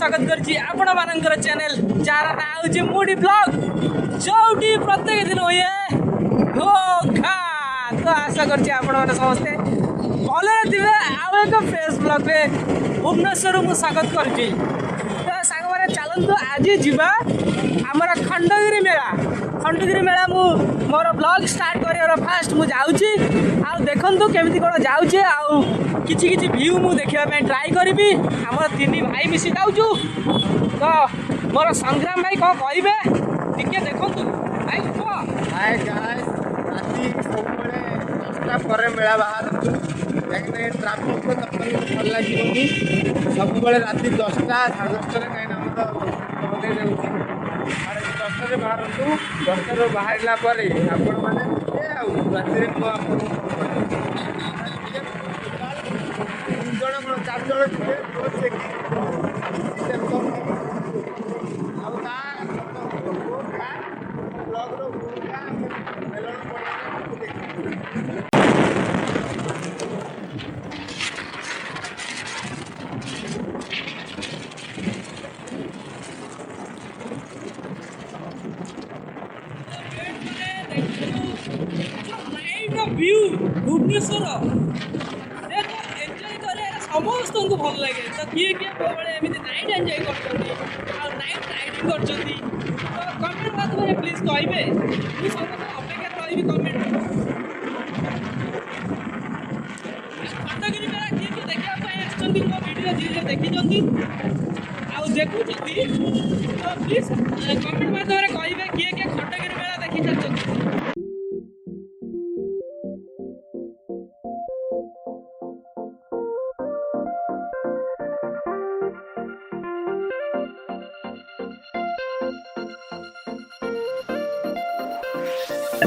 स्वागत करछि आपण मानकर चैनल जार ना होछि मुडी ब्लॉग जोटी प्रत्येक दिन होए धोखा। तो आशा करछि आपण माने समस्ते भले दिबे आ एक फेस ब्लॉग रे भुवनेश्वर मु स्वागत करछि। तो सांग माने चलंतु आज जिबा हमर खंडगिरी मेला मु मोर ब्लॉग स्टार्ट करियर फास्ट मु जाउछि आ देखंतु केमिति कोन जाउछि आ किछि किछि व्यू मु देखिया पे ट्राई करबी। हमर तीन भाई मिसी जाउछु तो मोर संग्राम भाई को कहबे टिके देखंतु भाई को हाय गाइस राती सबले 10टा पर मेला बाहर देखने ट्रैफिक को तब भल लागिबनी सबले राती 10टा 10:30 रे काई नाम तो होले रहउछि अरे 10टा रे बाहर तू 10टा रे बाहरला परे आपण माने ए राती रे को आपण जण को 4 जण थे रोज से अब ता ब्लॉग रो पूरा मेलन व्यू भुवनेश्वर एंजॉय करे समस्त को भल लगे। तो किए किए बेले एमती नाइट एंजॉय करछंती आ नाइट राइडिंग करछंती तो कमेंट माध्यम प्लीज कहबे मु समस्त अपेक्षा रहिबी कमेंट खंडगिरी मेला किए किए देखिया पय आछंती मो वीडियो जे देखिछंती आ देखुछंती तो प्लीज कमेंट माध्यम कहबे किए किए खंडगिरी मेला देखिछंती।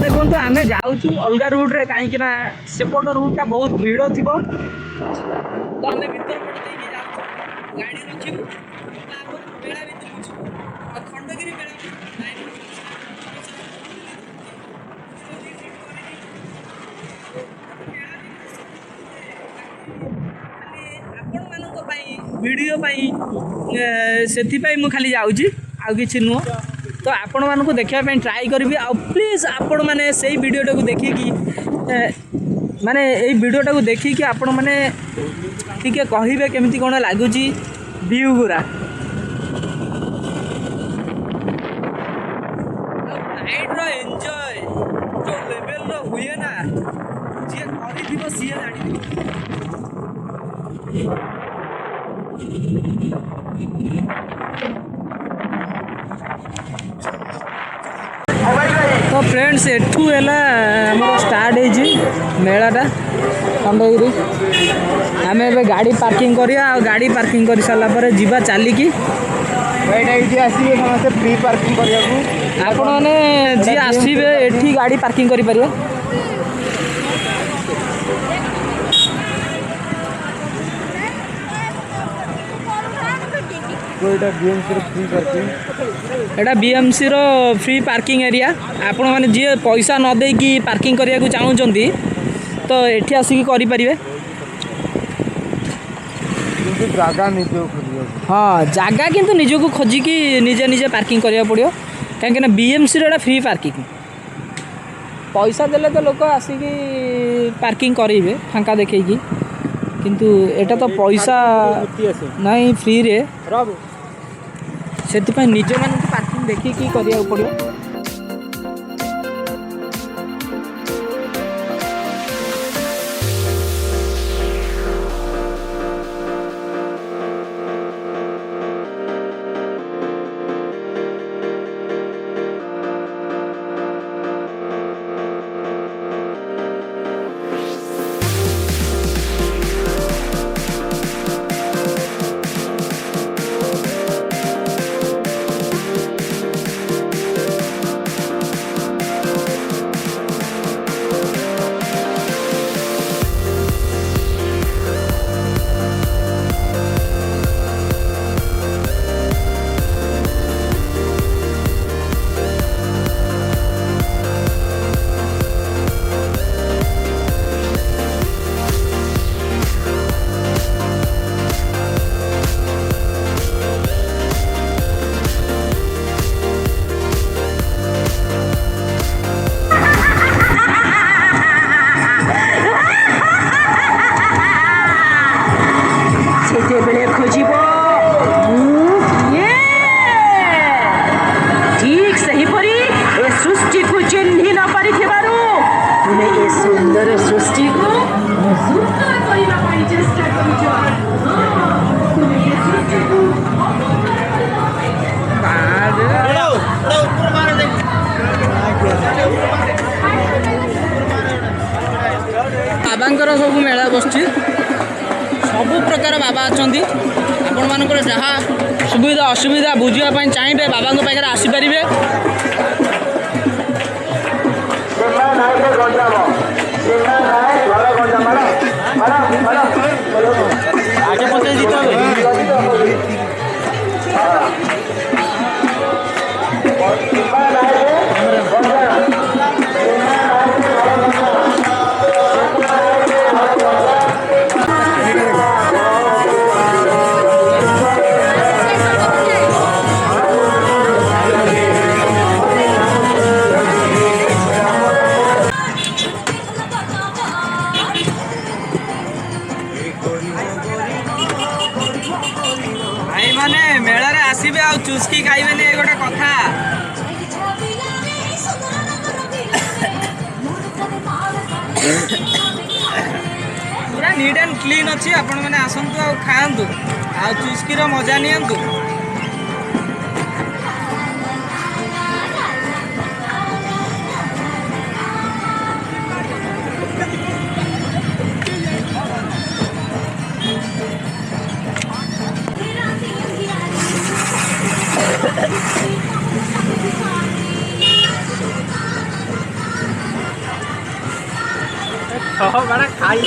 देखो तो आम जाऊँ अलग रूट रे कहीं सेपट रूटा बहुत भिड़ थी तो आम भर पटे जाऊँ गाड़ी रखू मेला भी खंडगिरी वीडियो से खाली जाऊँगी आउ कि नुह तो आपण मानक देखापी ट्राई करी आ प्लीज आपण मैंने से वीडियोटा को देखिकी माने यही वीडियोटा को देखिकी आपण मैंने टिके कहिबे केमिति कोन लागुची व्यू गुरा नाइट रो एंजॉय जो लेवल रो हुए ना जे करी दिबो सिए जानि तो फ्रेंड्स एठू है आम स्टार्ट हो मेलाटा खंडगिरी आम ए गाड़ी पार्किंग करिया गाड़ी पार्किंग कर सारापर जीवा चलिकी आसबे समस्त फ्री पार्किंग करने आपण मैंने जी आसबे एठी गाड़ी पार्किंग करें एटा बीएमसी रो फ्री पार्किंग एरिया आपण मैंने जी पैसा न दे कि पार्किंग करने को चाहूँगी तो एठी आसिक करें। हाँ जगह किंतु निजको खोजिकी निजे निजे पार्किंग करा पड़ो कहीं बीएमसी रो फ्री पार्किंग पैसा देले तो लोक आसिक पार्किंग करेंगे फांका देखी किंतु एटा तो पैसा नहीं फ्री रे से निज मान पार्किंग देखिकी करा पड़ो। ସୃଷ୍ଟିକୁ ସୁନ୍ଦର କରିବା ପାଇଁ ଚେଷ୍ଟା କରୁଛ। ତୁମେ ଏ ସୃଷ୍ଟିକୁ ବାବାଙ୍କର ସବୁ ମେଳା ବସୁଛି, ସବୁ ପ୍ରକାର ବାବା ଅଛନ୍ତି। ଆପଣମାନଙ୍କର ଯାହା ସୁବିଧା ଅସୁବିଧା ବୁଝିବା ପାଇଁ ଚାହିଁବେ ବାବାଙ୍କ ପାଖରେ ଆସିପାରିବେ। ଆগে ପଚାରି ଜିତ ଭାଇମାନେ ମେଳାରେ ଆସିବେ ଆଉ ଚୁସ୍କି ଖାଇବେନି, ଏ ଗୋଟେ କଥା। ପୁରା ନିଟ୍ ଆଣ୍ଡ କ୍ଲିନ୍ ଅଛି, ଆପଣମାନେ ଆସନ୍ତୁ ଆଉ ଖାଆନ୍ତୁ ଆଉ ଚୁସ୍କିର ମଜା ନିଅନ୍ତୁ। ଖାଇ